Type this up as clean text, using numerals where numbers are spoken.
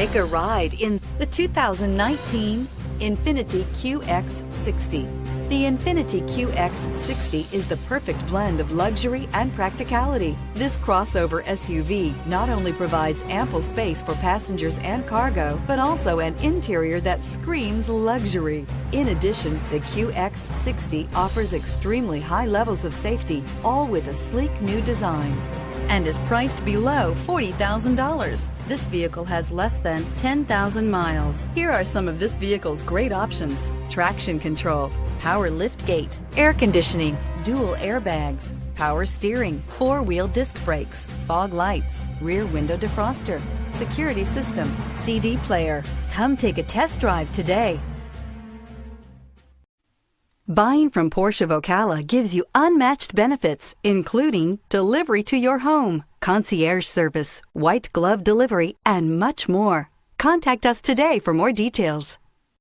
Take a ride in the 2019 Infiniti Qx60. The Infiniti Qx60 is the perfect blend of luxury and practicality. This crossover SUV not only provides ample space for passengers and cargo, but also an interior that screams luxury. In addition, the Qx60 offers extremely high levels of safety, all with a sleek new design, and is priced below $40,000. This vehicle has less than 10,000 miles. Here are some of this vehicle's great options: traction control, power lift gate, air conditioning, dual airbags, power steering, four-wheel disc brakes, fog lights, rear window defroster, security system, CD player. Come take a test drive today. Buying from Porsche of Ocala gives you unmatched benefits, including delivery to your home, concierge service, white glove delivery, and much more. Contact us today for more details.